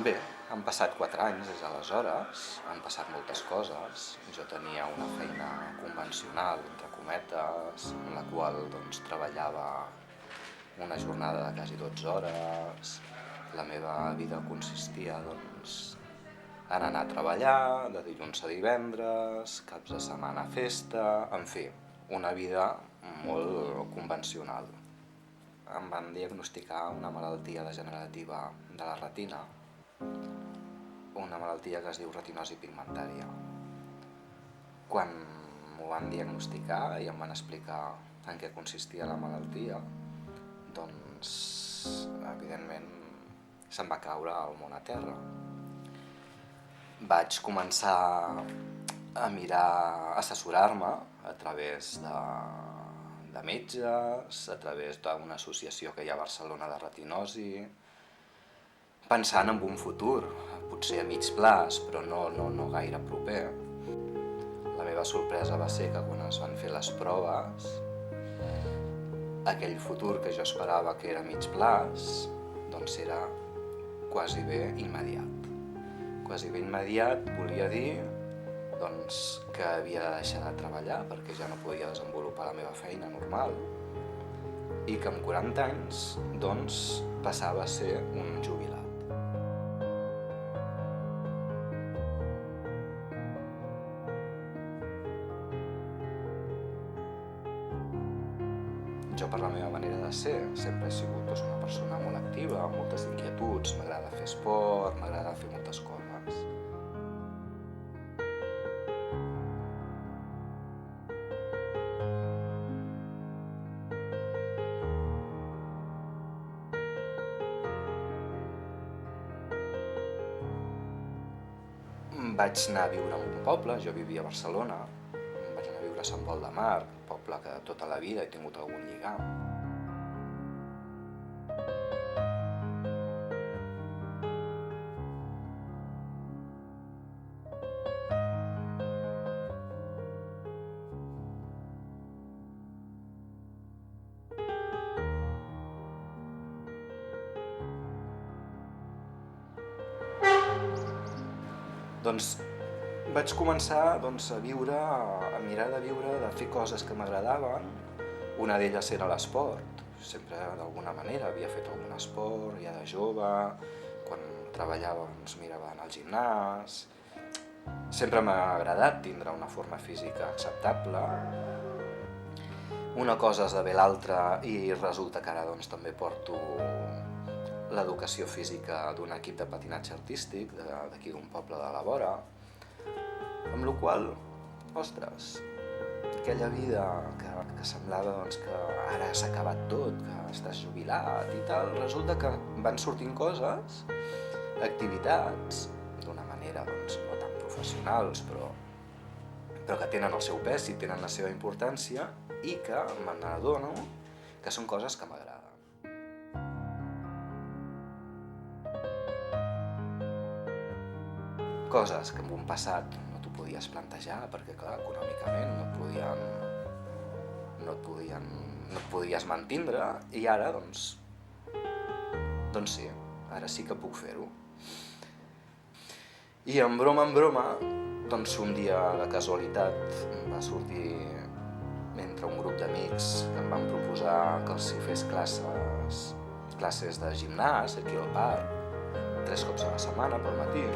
Bé, han passat 4 anys des d'aleshores, han passat moltes coses. Jo tenia una feina convencional, entre cometes, en la qual treballava una jornada de quasi 12 hores. La meva vida consistia en anar a treballar de dilluns a divendres, caps de setmana a festa, en fi, una vida molt convencional. Em van diagnosticar una malaltia degenerativa de la retina, una malaltia que es diu retinosi pigmentària. Quan m'ho van diagnosticar i em van explicar en què consistia la malaltia, doncs, evidentment, se'm va caure el món a terra. Vaig començar a mirar, assessorar-me a través de metges, a través d'una associació que hi ha a Barcelona de retinosi, pensant en un futur, potser a mig plaç, però no gaire proper. La meva sorpresa va ser que quan es van fer les proves, aquell futur que jo esperava que era a mig plaç, doncs era quasi bé immediat. Quasi bé immediat volia dir que havia de deixar de treballar perquè ja no podia desenvolupar la meva feina normal i que amb 40 anys passava a ser un jubilat. Jo, per la meva manera de ser, sempre he sigut una persona molt activa, amb moltes inquietuds, m'agrada fer esport, m'agrada fer moltes coses. Vaig anar a viure en un poble, jo vivia a Barcelona, vaig anar a viure a Sant Pol de Mar, poble que tota la vida he tingut algun lligam. Doncs vaig començar a viure, a mirar de viure, de fer coses que m'agradaven. Una d'elles era l'esport. Sempre d'alguna manera havia fet algun esport, ja de jove, quan treballava mirava anar al gimnàs. Sempre m'ha agradat tindre una forma física acceptable. Una cosa esdevé l'altra i resulta que ara també porto l'educació física d'un equip de patinatge artístic d'aquí d'un poble de la vora, amb la qual cosa, ostres, aquella vida que semblava que ara s'ha acabat tot, que estàs jubilat i tal, resulta que van sortint coses, activitats, d'una manera no tan professionals, però que tenen el seu pes i tenen la seva importància i que me n'adono que són coses que m'agraden. Coses que en un passat no t'ho podies plantejar perquè, clar, econòmicament no et podies mantindre i ara, sí, ara sí que puc fer-ho. I en broma, un dia de casualitat va sortir entre un grup d'amics que em van proposar que els hi fes classes de gimnàs aquí al parc, 3 cops a la setmana pel matí.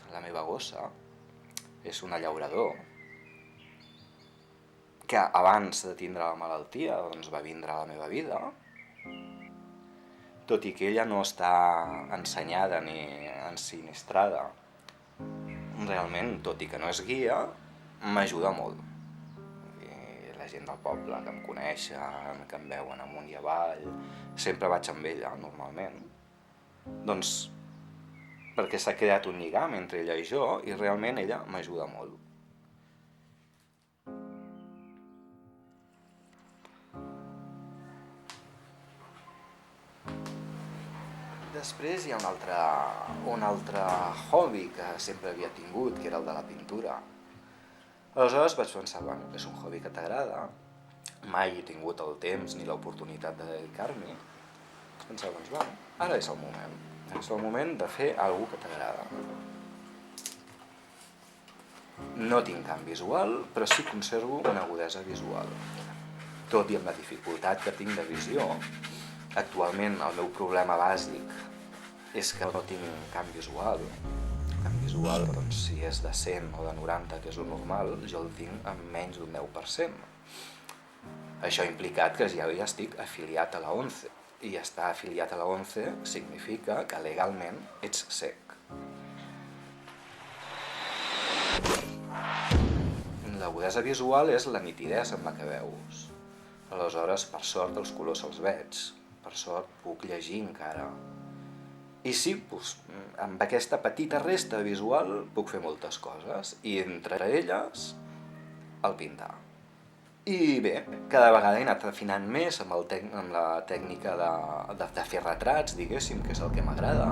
La meva gossa és una llaurador que abans de tindre la malaltia doncs va vindre a la meva vida, tot i que ella no està ensenyada ni ensinistrada, realment, tot i que no és guia, m'ajuda molt. I la gent del poble que em coneixen, que em veuen amunt i avall, sempre vaig amb ella, normalment. Doncs perquè s'ha creat un lligam entre ella i jo i realment ella m'ajuda molt. Després hi ha un altre hobby que sempre havia tingut, que era el de la pintura. Aleshores vaig pensar, bueno, és un hobby que t'agrada, mai he tingut el temps ni l'oportunitat de dedicar-m'hi. Vaig pensar, doncs bueno, ara és el moment. És el moment de fer alguna cosa que t'agrada. No tinc camp visual, però sí conservo una agudesa visual. Tot i amb la dificultat que tinc de visió, actualment el meu problema bàsic és que no tinc camp visual. Camp visual, doncs, si és de 100 o de 90, que és el normal, jo el tinc en menys d'un 10%. Això ha implicat que ja estic afiliat a la ONCE. I estar afiliat a la ONCE significa que legalment ets cec. L'agudesa visual és la nitidesa amb la que veus. Aleshores, per sort, els colors els veig. Per sort, puc llegir encara. I sí, doncs, amb aquesta petita resta visual puc fer moltes coses, i entre elles, el pintar. I bé, cada vegada he anat afinant més amb la tècnica de fer retrats, diguéssim, que és el que m'agrada.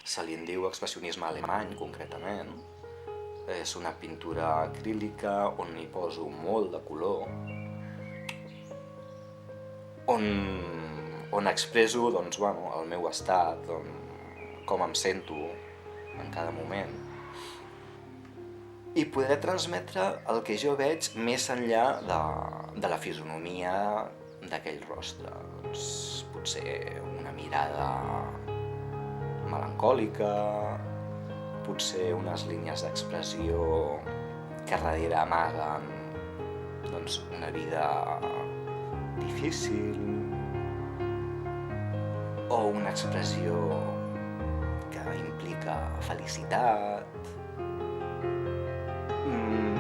Se li en diu expressionisme alemany, concretament. És una pintura acrílica on hi poso molt de color, on expresso doncs, bueno, el meu estat, com em sento en cada moment, i poder transmetre el que jo veig més enllà de la fisonomia d'aquell rostre. Doncs, potser una mirada melancòlica, potser unes línies d'expressió que darrere amaguen doncs, una vida difícil, o una expressió que implica felicitat.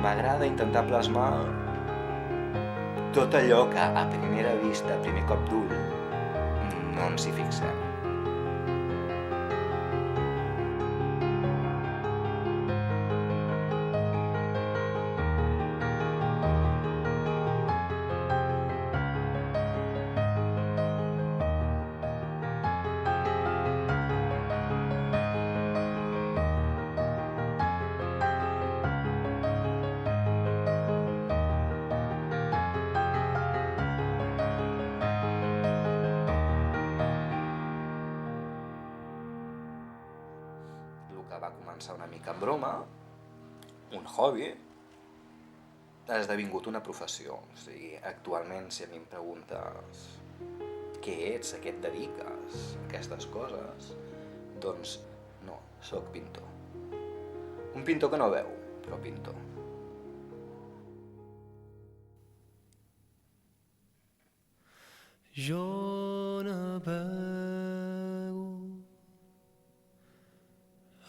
M'agrada intentar plasmar tot allò que a primera vista, a primer cop d'ull, no ens hi fixem. Va començar una mica en broma, un hobby, ha esdevingut una professió. O sigui, actualment, si a mi em preguntes què ets, a què et dediques, aquestes coses, doncs no, sóc pintor. Un pintor que no veu, però pintor. Jo navego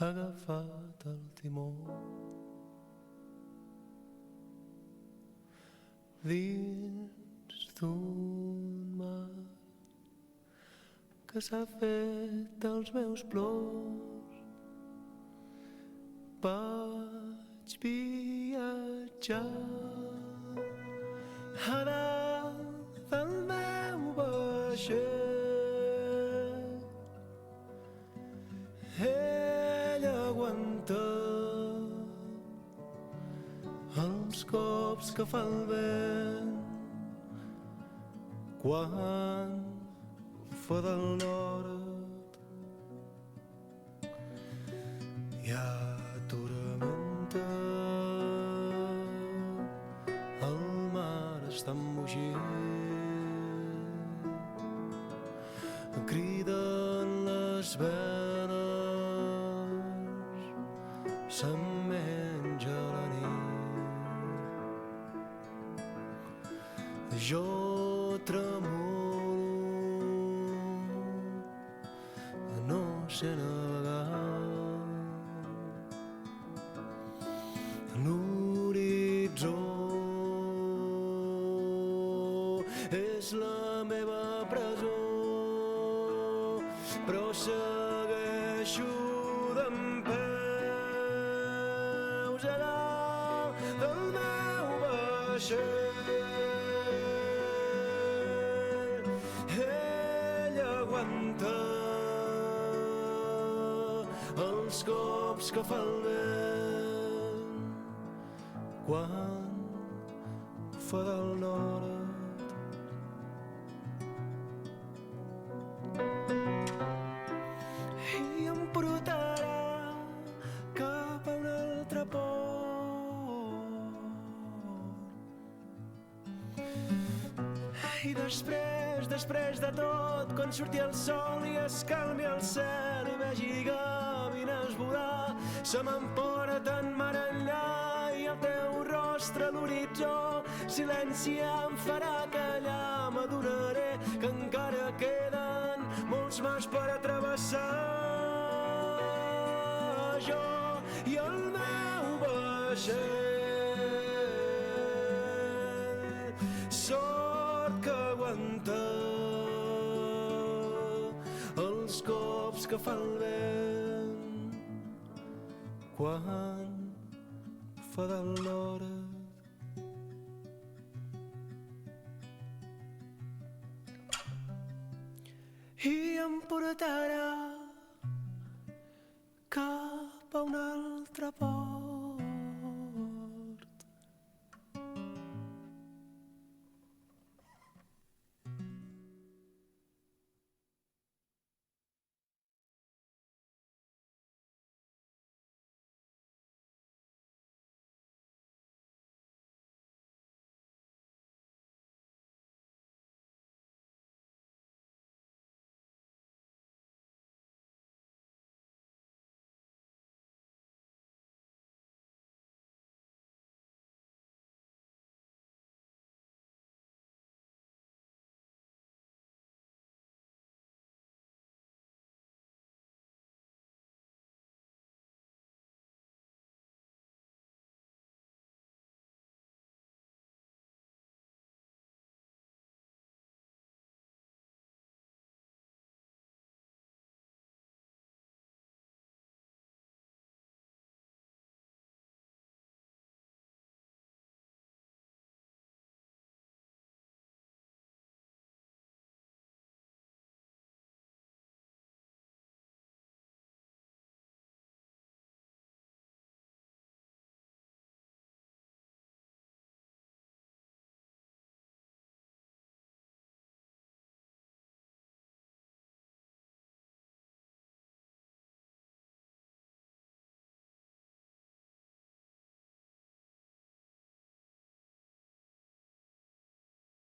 agafat el timó dins d'un mar que s'ha fet dels meus plors. Vaig viatjar a dalt del meu vaixell. Els cops que fa el vent quan fa del nord hi ha tormenta, el mar està embogit, criden les veles, se'm menja la nit. Jo tremolo, no sé navegar. L'horitzó és la meva presó, però segueixo dempeus a dalt del meu vaixell. Ell aguanta els cops que fa el vent quan fa del nord. I em portarà cap a un altre port. I després de tot, quan surti el sol i es calmi el cel i vegi gavines volar, se m'emporten mar enllà i el teu rostre a l'horitzó, silenci em farà callar. M'adonaré que encara queden molts mars per atravessar. Jo i el meu vaixell, sort que aguanta els cops que fa el vent quan fa del nord. I em portarà cap a un altre port.